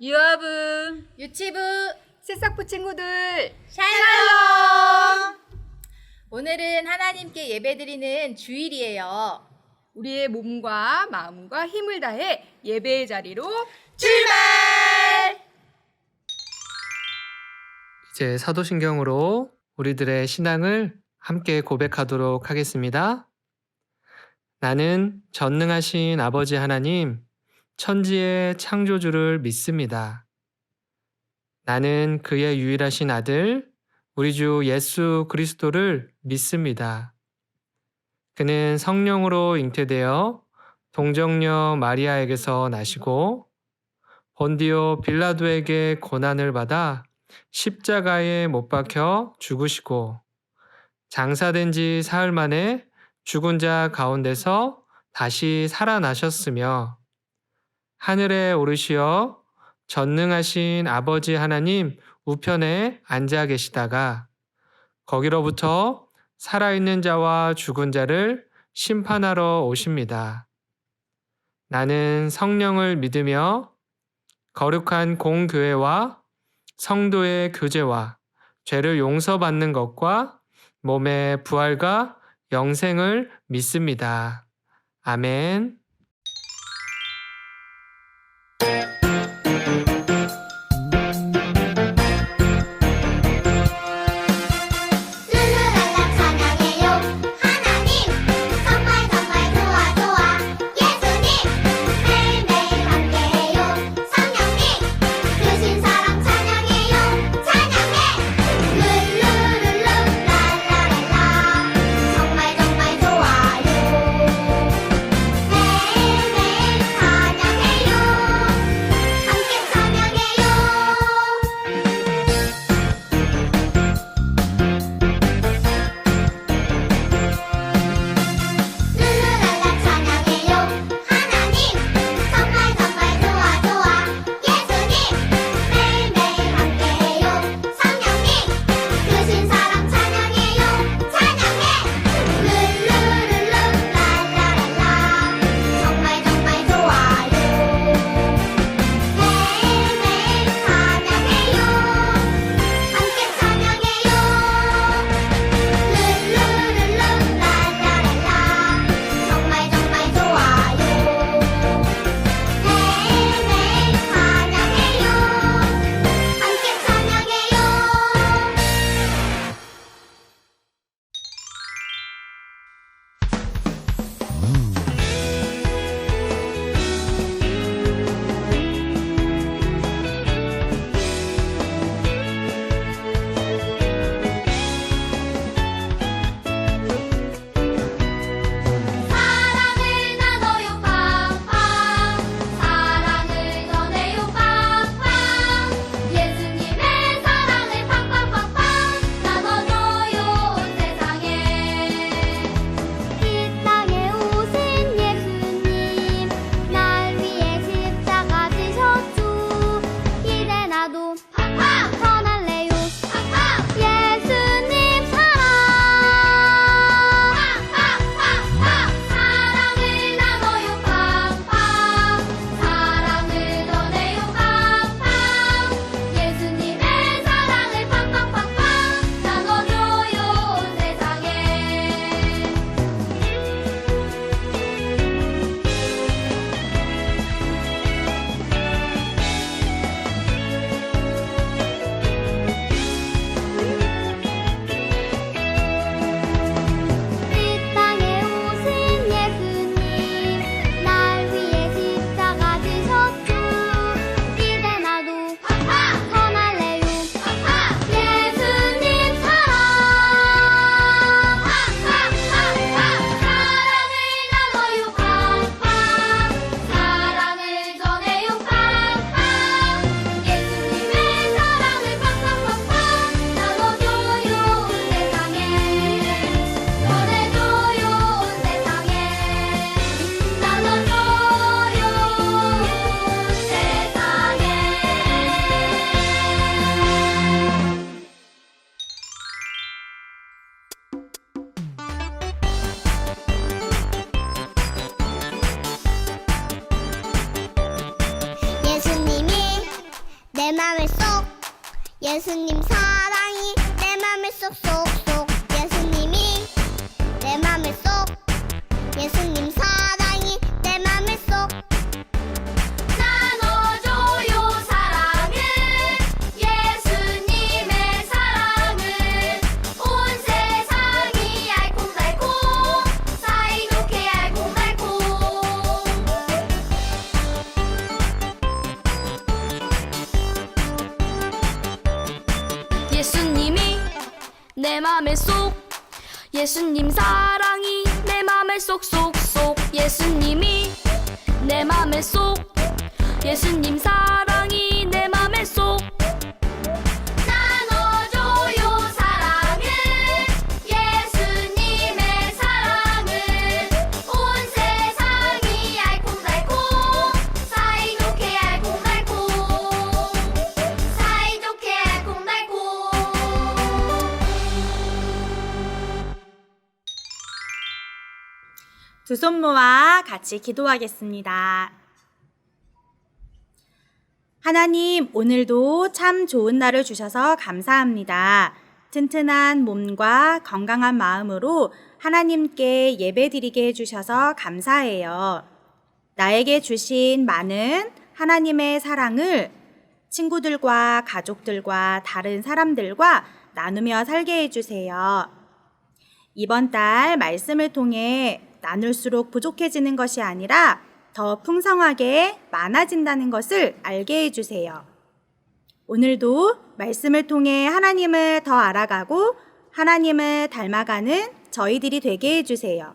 유아부, 유치부, 새싹부 친구들, 샬롬! 오늘은 하나님께 예배드리는 주일이에요. 우리의 몸과 마음과 힘을 다해 예배의 자리로 출발! 이제 사도신경으로 우리들의 신앙을 함께 고백하도록 하겠습니다. 나는 전능하신 아버지 하나님, 천지의 창조주를 믿습니다. 나는 그의 유일하신 아들, 우리 주 예수 그리스도를 믿습니다. 그는 성령으로 잉태되어 동정녀 마리아에게서 나시고 본디오 빌라도에게 고난을 받아 십자가에 못 박혀 죽으시고 장사된 지 사흘 만에 죽은 자 가운데서 다시 살아나셨으며 하늘에 오르시어 전능하신 아버지 하나님 우편에 앉아 계시다가 거기로부터 살아있는 자와 죽은 자를 심판하러 오십니다. 나는 성령을 믿으며 거룩한 공교회와 성도의 교제와 죄를 용서받는 것과 몸의 부활과 영생을 믿습니다. 아멘. 룰루랄라 찬양해요 하나님 정말 정말 좋아 좋아 예수님 매일매일 함께해요 성령님 크신 사랑 찬양해요 찬양해 룰루룰루 랄라랄라 정말 정말 좋아요 내 맘에 쏙 예수님 사랑이 내 맘에 쏙쏙쏙 예수님이 내 맘에 쏙 예수님 사랑이 내 맘에 쏙 나눠줘요 사랑을 예수님의 사랑을 온 세상이 알콩달콩 사이좋게 알콩달콩 예수님이 내 맘에 쏙 예수님 사랑이 내 맘에 쏙쏙쏙 예수님이 내 맘에 쏙 예수님 사랑이 내 맘에 쏙 나눠줘요 사랑을 예수님의 사랑을 온 세상이 알콩달콩 사이좋게 알콩달콩 사이좋게 알콩달콩 두 손 모아 같이 기도하겠습니다. 하나님, 오늘도 참 좋은 날을 주셔서 감사합니다. 튼튼한 몸과 건강한 마음으로 하나님께 예배드리게 해주셔서 감사해요. 나에게 주신 많은 하나님의 사랑을 친구들과 가족들과 다른 사람들과 나누며 살게 해주세요. 이번 달 말씀을 통해 나눌수록 부족해지는 것이 아니라 더 풍성하게 많아진다는 것을 알게 해주세요. 오늘도 말씀을 통해 하나님을 더 알아가고 하나님을 닮아가는 저희들이 되게 해주세요.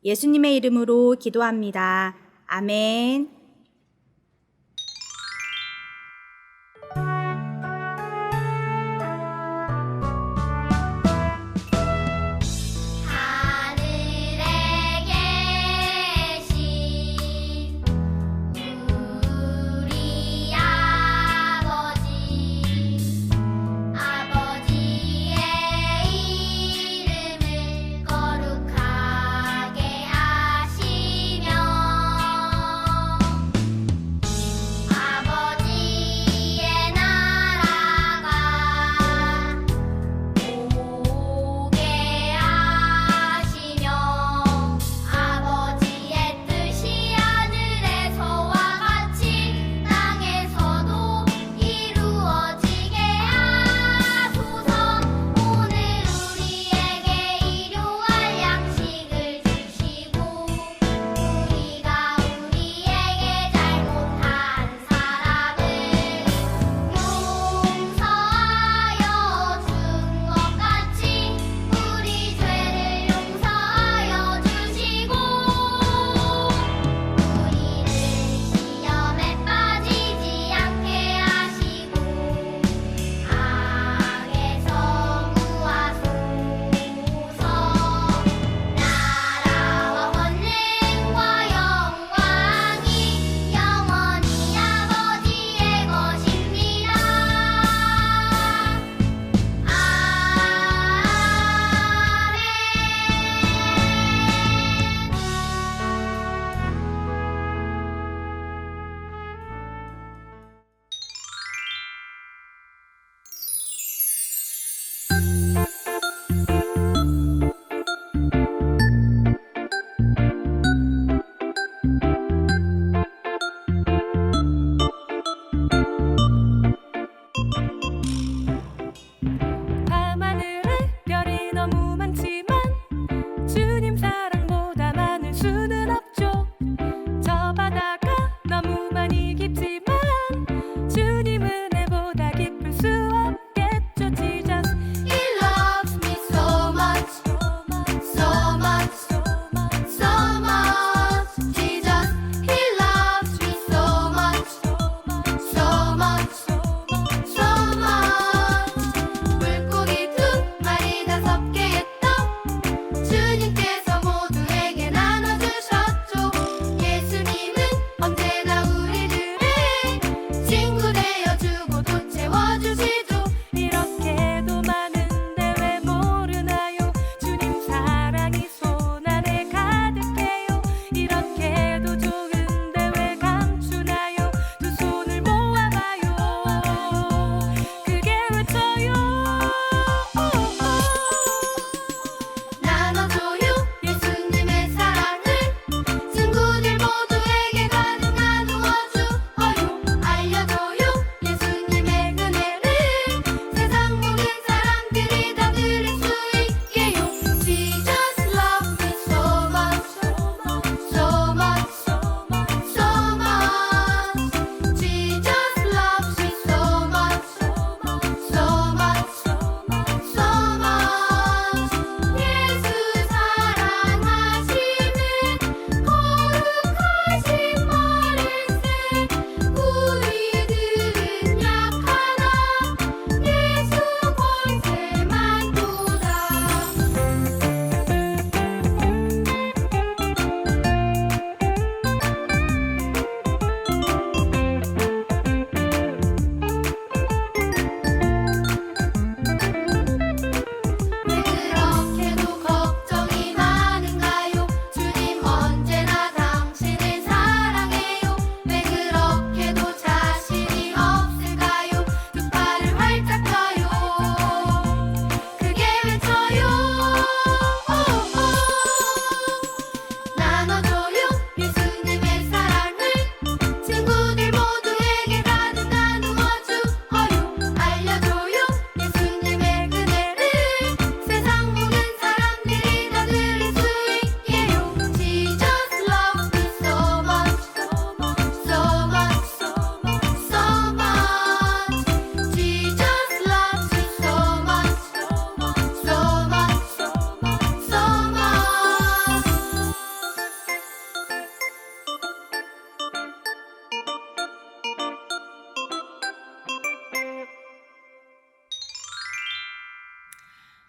예수님의 이름으로 기도합니다. 아멘. 하늘에 계신 우리 아버지의 이름을 거룩하게 하시며 아버지의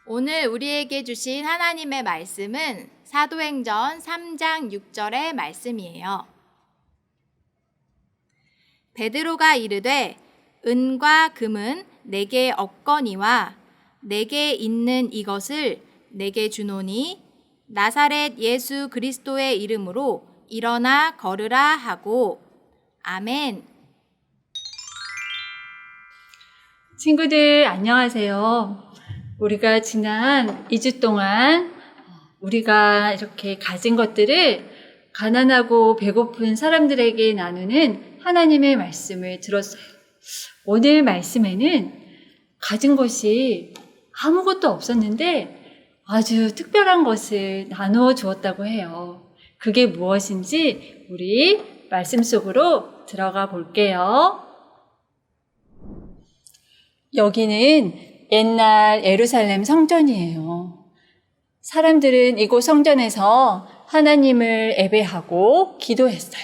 오늘 우리에게 주신 하나님의 말씀은 사도행전 3장 6절의 말씀이에요. 베드로가 이르되 은과 금은 내게 없거니와 내게 있는 이것을 내게 주노니 나사렛 예수 그리스도의 이름으로 일어나 걸으라 하고 아멘. 친구들 안녕하세요. 우리가 지난 2주 동안 우리가 이렇게 가진 것들을 가난하고 배고픈 사람들에게 나누는 하나님의 말씀을 들었어요. 오늘 말씀에는 가진 것이 아무것도 없었는데 아주 특별한 것을 나누어 주었다고 해요. 그게 무엇인지 우리 말씀 속으로 들어가 볼게요. 여기는 옛날 예루살렘 성전이에요. 사람들은 이곳 성전에서 하나님을 예배하고 기도했어요.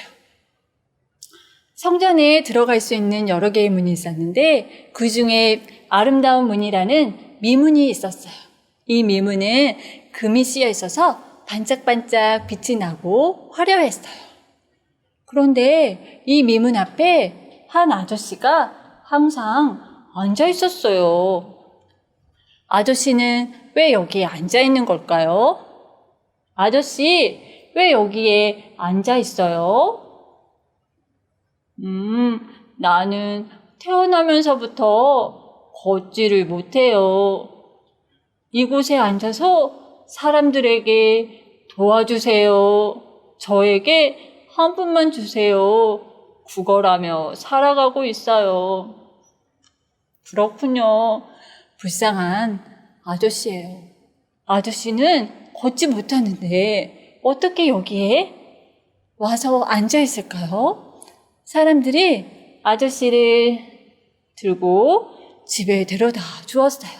성전에 들어갈 수 있는 여러 개의 문이 있었는데 그 중에 아름다운 문이라는 미문이 있었어요. 이 미문은 금이 씌여 있어서 반짝반짝 빛이 나고 화려했어요. 그런데 이 미문 앞에 한 아저씨가 항상 앉아 있었어요. 아저씨는 왜 여기에 앉아 있는 걸까요? 아저씨, 왜 여기에 앉아 있어요? 나는 태어나면서부터 걷지를 못해요. 이곳에 앉아서 사람들에게 도와주세요. 저에게 한 푼만 주세요. 구걸하며 살아가고 있어요. 그렇군요. 불쌍한 아저씨예요. 아저씨는 걷지 못하는데 어떻게 여기에 와서 앉아 있을까요? 사람들이 아저씨를 들고 집에 데려다 주었어요.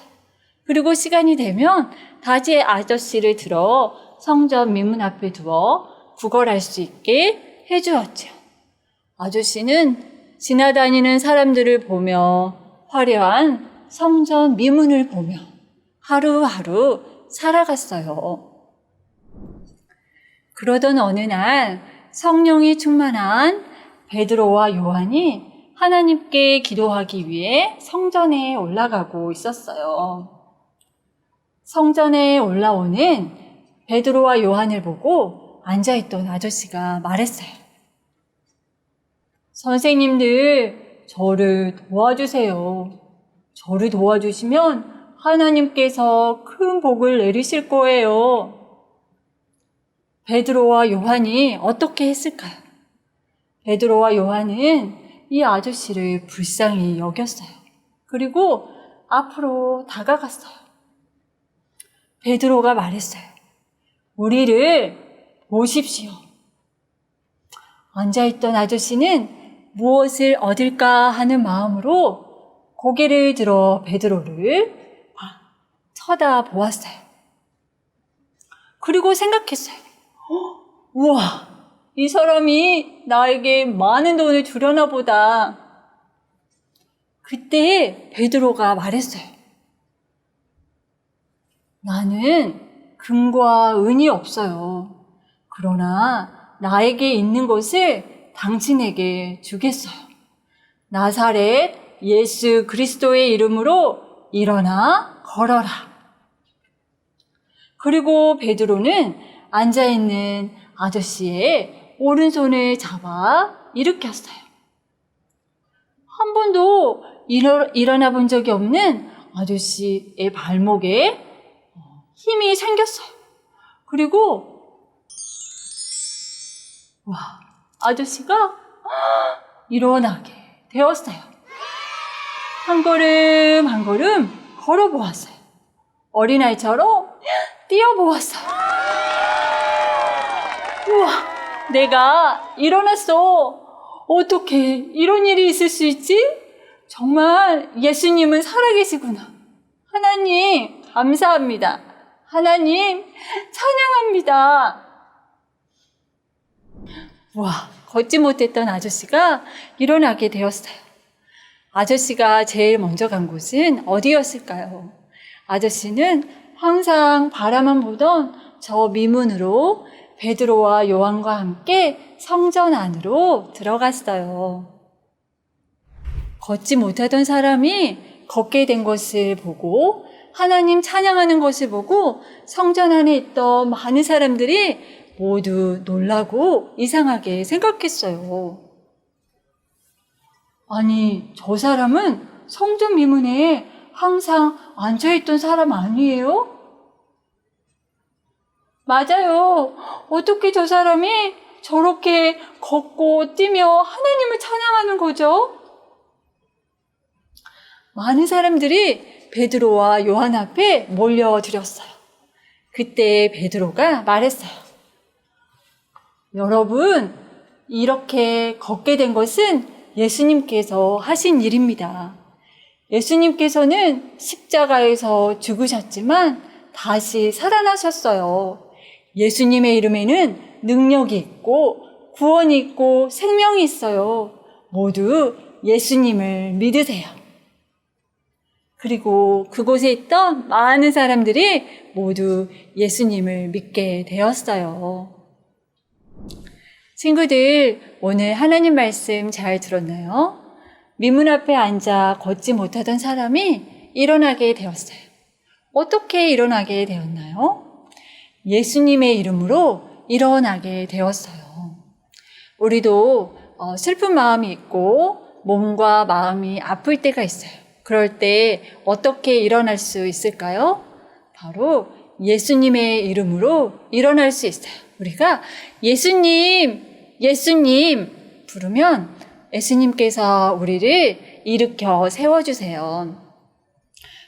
그리고 시간이 되면 다시 아저씨를 들어 성전 미문 앞에 두어 구걸할 수 있게 해주었죠. 아저씨는 지나다니는 사람들을 보며 화려한 성전 미문을 보며 하루하루 살아갔어요. 그러던 어느 날 성령이 충만한 베드로와 요한이 하나님께 기도하기 위해 성전에 올라가고 있었어요. 성전에 올라오는 베드로와 요한을 보고 앉아있던 아저씨가 말했어요. 선생님들, 저를 도와주세요. 저를 도와주시면 하나님께서 큰 복을 내리실 거예요. 베드로와 요한이 어떻게 했을까요? 베드로와 요한은 이 아저씨를 불쌍히 여겼어요. 그리고 앞으로 다가갔어요. 베드로가 말했어요. 우리를 보십시오. 앉아있던 아저씨는 무엇을 얻을까 하는 마음으로 고개를 들어 베드로를 쳐다보았어요. 그리고 생각했어요. 우와, 이 사람이 나에게 많은 돈을 주려나 보다. 그때 베드로가 말했어요. 나는 금과 은이 없어요. 그러나 나에게 있는 것을 당신에게 주겠어요. 나사렛 예수 그리스도의 이름으로 일어나 걸어라. 그리고 베드로는 앉아있는 아저씨의 오른손을 잡아 일으켰어요. 한 번도 일어나 본 적이 없는 아저씨의 발목에 힘이 생겼어요. 그리고 아저씨가 일어나게 되었어요. 한 걸음 한 걸음 걸어보았어요. 어린아이처럼 뛰어보았어요. 우와, 내가 일어났어. 어떻게 이런 일이 있을 수 있지? 정말 예수님은 살아계시구나. 하나님 감사합니다. 하나님 찬양합니다. 와, 걷지 못했던 아저씨가 일어나게 되었어요. 아저씨가 제일 먼저 간 곳은 어디였을까요? 아저씨는 항상 바라만 보던 저 미문으로 베드로와 요한과 함께 성전 안으로 들어갔어요. 걷지 못하던 사람이 걷게 된 것을 보고 하나님 찬양하는 것을 보고 성전 안에 있던 많은 사람들이 모두 놀라고 이상하게 생각했어요. 아니, 저 사람은 성전 미문에 항상 앉아있던 사람 아니에요? 맞아요. 어떻게 저 사람이 저렇게 걷고 뛰며 하나님을 찬양하는 거죠? 많은 사람들이 베드로와 요한 앞에 몰려들었어요. 그때 베드로가 말했어요. 여러분, 이렇게 걷게 된 것은 예수님께서 하신 일입니다. 예수님께서는 십자가에서 죽으셨지만 다시 살아나셨어요. 예수님의 이름에는 능력이 있고 구원이 있고 생명이 있어요. 모두 예수님을 믿으세요. 그리고 그곳에 있던 많은 사람들이 모두 예수님을 믿게 되었어요. 친구들, 오늘 하나님 말씀 잘 들었나요? 미문 앞에 앉아 걷지 못하던 사람이 일어나게 되었어요. 어떻게 일어나게 되었나요? 예수님의 이름으로 일어나게 되었어요. 우리도 슬픈 마음이 있고 몸과 마음이 아플 때가 있어요. 그럴 때 어떻게 일어날 수 있을까요? 바로 예수님의 이름으로 일어날 수 있어요. 우리가 예수님, 예수님 부르면 예수님께서 우리를 일으켜 세워주세요.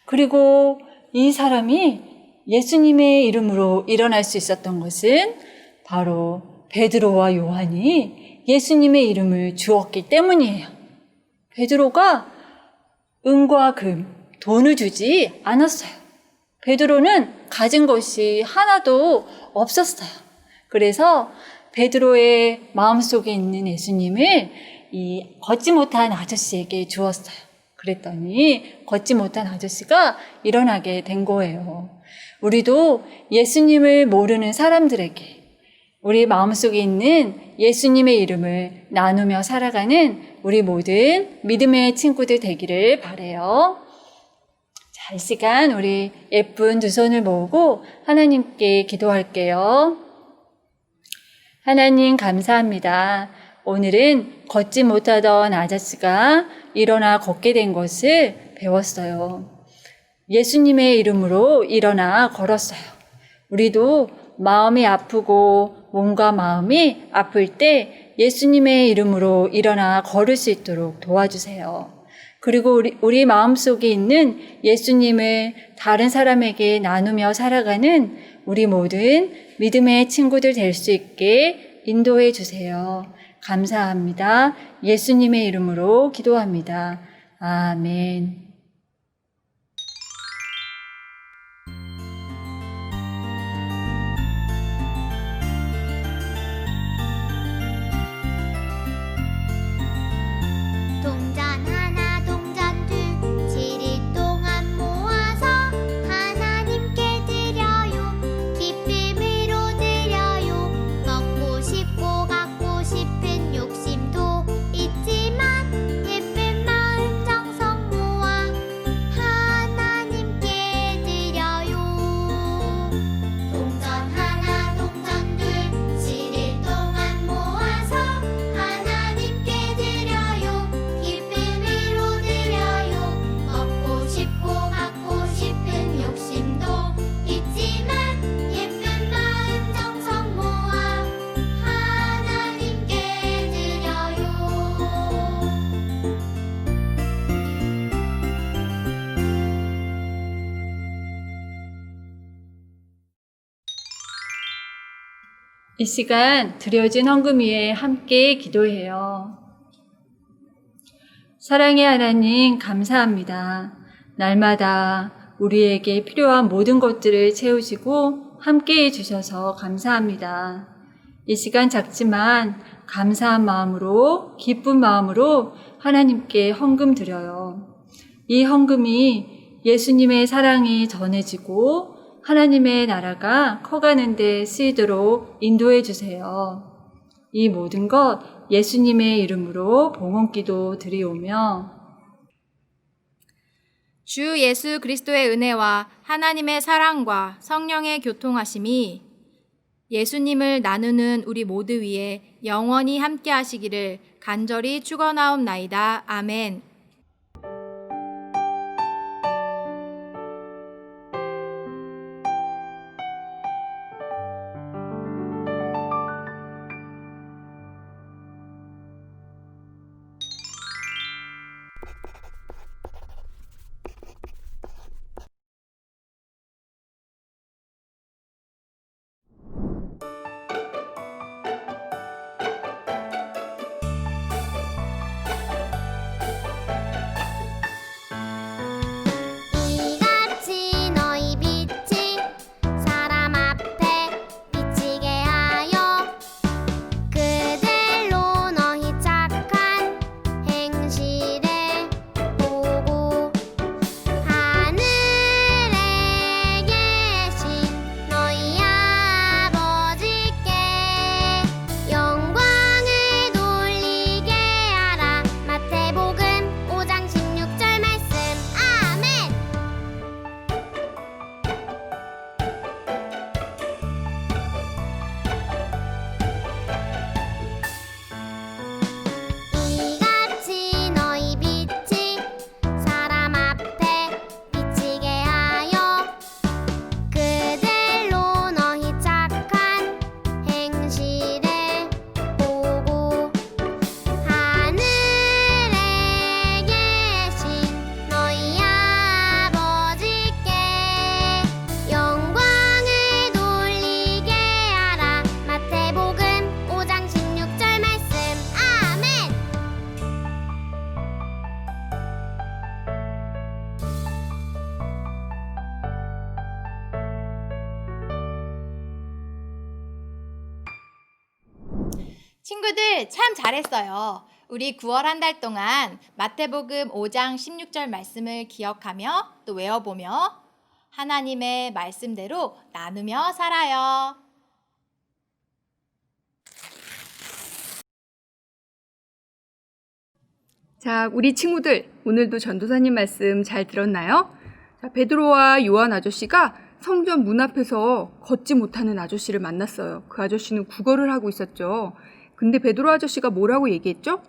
그리고 이 사람이 예수님의 이름으로 일어날 수 있었던 것은 바로 베드로와 요한이 예수님의 이름을 주었기 때문이에요. 베드로가 은과 금, 돈을 주지 않았어요. 베드로는 가진 것이 하나도 없었어요. 그래서 베드로의 마음속에 있는 예수님을 이 걷지 못한 아저씨에게 주었어요. 그랬더니 걷지 못한 아저씨가 일어나게 된 거예요. 우리도 예수님을 모르는 사람들에게 우리 마음속에 있는 예수님의 이름을 나누며 살아가는 우리 모든 믿음의 친구들 되기를 바라요. 자, 이 시간 우리 예쁜 두 손을 모으고 하나님께 기도할게요. 하나님 감사합니다. 오늘은 걷지 못하던 아저씨가 일어나 걷게 된 것을 배웠어요. 예수님의 이름으로 일어나 걸었어요. 우리도 마음이 아프고 몸과 마음이 아플 때 예수님의 이름으로 일어나 걸을 수 있도록 도와주세요. 그리고 우리 마음속에 있는 예수님을 다른 사람에게 나누며 살아가는 우리 모든 믿음의 친구들 될 수 있게 인도해 주세요. 감사합니다. 예수님의 이름으로 기도합니다. 아멘. 동전 하나 동전 둘 7일 동안 모아서 하나님께 드려요. 기쁨으로 드려요. 먹고 싶고 갖고 싶은 욕심도 있지만 예쁜 마음 정성 모아 하나님께 드려요. 동전 하나 동전 둘 7일 동안 모아서 하나님께 드려요. 기쁨으로 드려요. 먹고 싶고 갖고 싶은 욕심도 있지만 예쁜 마음 정성 모아 하나님께 드려요. 이 시간 드려진 헌금 위에 함께 기도해요. 사랑의 하나님 감사합니다. 날마다 우리에게 필요한 모든 것들을 채우시고 함께 해주셔서 감사합니다. 이 시간 작지만 감사한 마음으로 기쁜 마음으로 하나님께 헌금 드려요. 이 헌금이 예수님의 사랑이 전해지고 하나님의 나라가 커가는 데 쓰이도록 인도해 주세요. 이 모든 것 예수님의 이름으로 봉헌기도 드리오며 주 예수 그리스도의 은혜와 하나님의 사랑과 성령의 교통하심이 예수님을 나누는 우리 모두 위에 영원히 함께 하시기를 간절히 축원하옵나이다. 아멘. 이같이 너희 빛이 사람 앞에 비치게 하여 그들로 너희 착한 행실을 보고 하늘에 계신 너희 아버지께 영광을 돌리게 하라. 마태복음 5장 16절 말씀. 아멘. 이같이 너희 빛이 사람 앞에 비치게 하여 그들로 너희 착한 행실을 보고 하늘에 계신 너희 아버지께 영광을 돌리게 하라. 마태복음 5장 16절 말씀. 아멘. 친구들 참 잘했어요. 우리 9월 한 달 동안 마태복음 5장 16절 말씀을 기억하며 또 외워보며 하나님의 말씀대로 나누며 살아요. 자, 우리 친구들 오늘도 전도사님 말씀 잘 들었나요? 자, 베드로와 요한 아저씨가 성전 문 앞에서 걷지 못하는 아저씨를 만났어요. 그 아저씨는 구걸을 하고 있었죠. 근데 베드로 아저씨가 뭐라고 얘기했죠?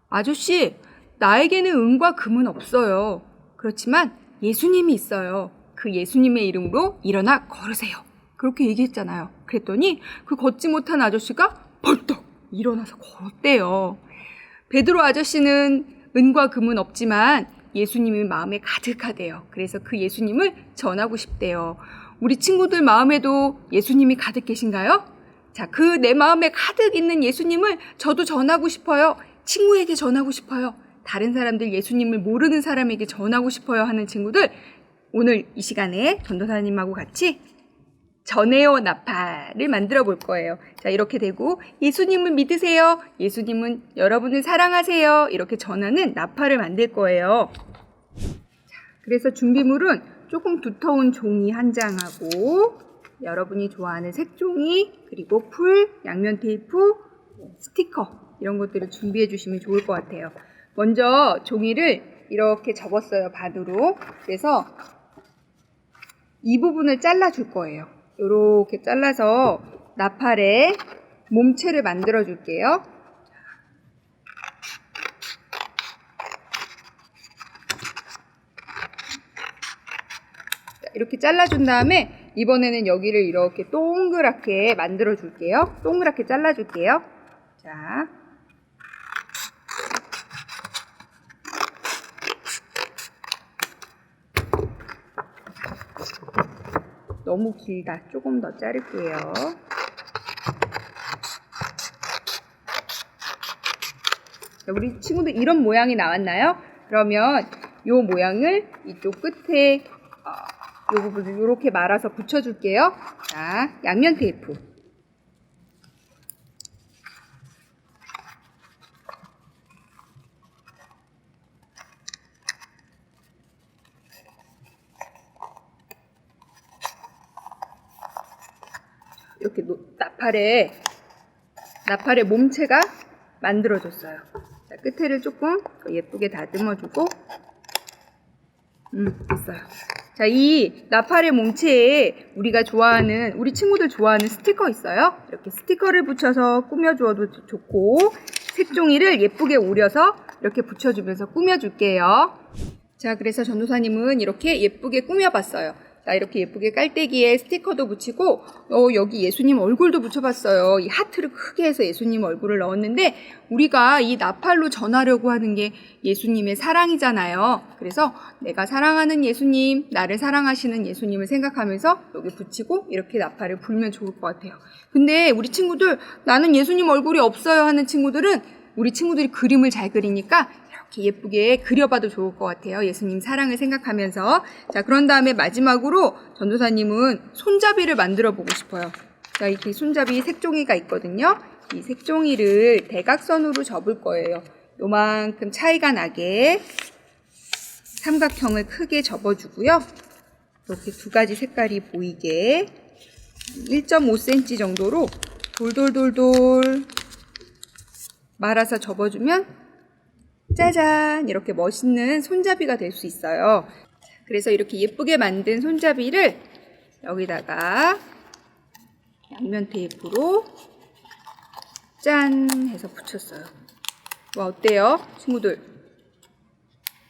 아저씨, 나에게는 은과 금은 없어요. 그렇지만 예수님이 있어요. 그 예수님의 이름으로 일어나 걸으세요. 그렇게 얘기했잖아요. 그랬더니 그 걷지 못한 아저씨가 벌떡 일어나서 걸었대요. 베드로 아저씨는 은과 금은 없지만 예수님이 마음에 가득하대요. 그래서 그 예수님을 전하고 싶대요. 우리 친구들 마음에도 예수님이 가득 계신가요? 자, 그 내 마음에 가득 있는 예수님을 저도 전하고 싶어요. 친구에게 전하고 싶어요. 다른 사람들 예수님을 모르는 사람에게 전하고 싶어요 하는 친구들, 오늘 이 시간에 전도사님하고 같이 전해요 나팔을 만들어 볼 거예요. 자, 이렇게 되고 예수님을 믿으세요. 예수님은 여러분을 사랑하세요. 이렇게 전하는 나팔을 만들 거예요. 자, 그래서 준비물은 조금 두터운 종이 한 장하고 여러분이 좋아하는 색종이, 그리고 풀, 양면 테이프, 스티커 이런 것들을 준비해 주시면 좋을 것 같아요. 먼저 종이를 이렇게 접었어요. 반으로. 그래서 이 부분을 잘라 줄 거예요. 이렇게 잘라서 나팔에 몸체를 만들어 줄게요. 이렇게 잘라준 다음에 이번에는 여기를 이렇게 동그랗게 만들어 줄게요. 동그랗게 잘라 줄게요. 자, 너무 길다. 조금 더 자를게요. 자, 우리 친구들 이런 모양이 나왔나요? 그러면 이 모양을 이쪽 끝에 이 부분을 이렇게 말아서 붙여줄게요. 자, 양면 테이프. 이렇게 나팔의 몸체가 만들어졌어요. 자, 끝에를 조금 예쁘게 다듬어주고, 됐어요. 자, 이 나팔의 몸체에 우리 친구들 좋아하는 스티커 있어요? 이렇게 스티커를 붙여서 꾸며주어도 좋고, 색종이를 예쁘게 오려서 이렇게 붙여주면서 꾸며줄게요. 자, 그래서 전도사님은 이렇게 예쁘게 꾸며봤어요. 자, 이렇게 예쁘게 깔때기에 스티커도 붙이고, 여기 예수님 얼굴도 붙여봤어요. 이 하트를 크게 해서 예수님 얼굴을 넣었는데, 우리가 이 나팔로 전하려고 하는 게 예수님의 사랑이잖아요. 그래서 내가 사랑하는 예수님, 나를 사랑하시는 예수님을 생각하면서 여기 붙이고 이렇게 나팔을 불면 좋을 것 같아요. 근데 우리 친구들, 나는 예수님 얼굴이 없어요 하는 친구들은 우리 친구들이 그림을 잘 그리니까 이렇게 예쁘게 그려봐도 좋을 것 같아요. 예수님 사랑을 생각하면서. 자, 그런 다음에 마지막으로 전도사님은 손잡이를 만들어 보고 싶어요. 자, 이렇게 손잡이 색종이가 있거든요. 이 색종이를 대각선으로 접을 거예요. 요만큼 차이가 나게 삼각형을 크게 접어주고요. 이렇게 두 가지 색깔이 보이게 1.5cm 정도로 돌돌돌돌 말아서 접어주면 짜잔! 이렇게 멋있는 손잡이가 될 수 있어요. 그래서 이렇게 예쁘게 만든 손잡이를 여기다가 양면 테이프로 짠! 해서 붙였어요. 와, 어때요? 친구들.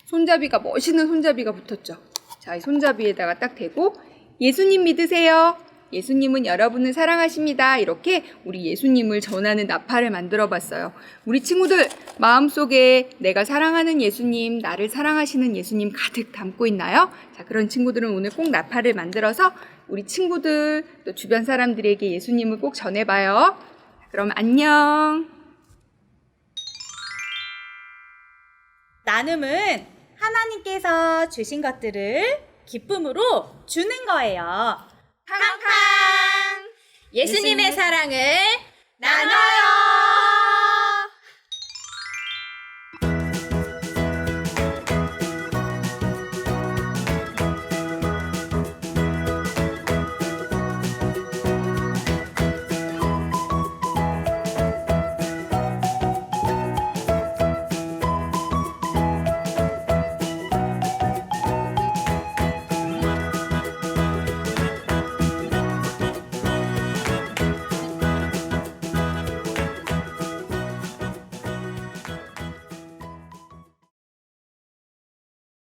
손잡이가, 멋있는 손잡이가 붙었죠? 자, 이 손잡이에다가 딱 대고 예수님 믿으세요. 예수님은 여러분을 사랑하십니다. 이렇게 우리 예수님을 전하는 나팔을 만들어 봤어요. 우리 친구들 마음속에 내가 사랑하는 예수님, 나를 사랑하시는 예수님 가득 담고 있나요? 자, 그런 친구들은 오늘 꼭 나팔을 만들어서 우리 친구들 또 주변 사람들에게 예수님을 꼭 전해봐요. 그럼 안녕. 나눔은 하나님께서 주신 것들을 기쁨으로 주는 거예요. 팡팡! 예수님의 사랑을 나눠요!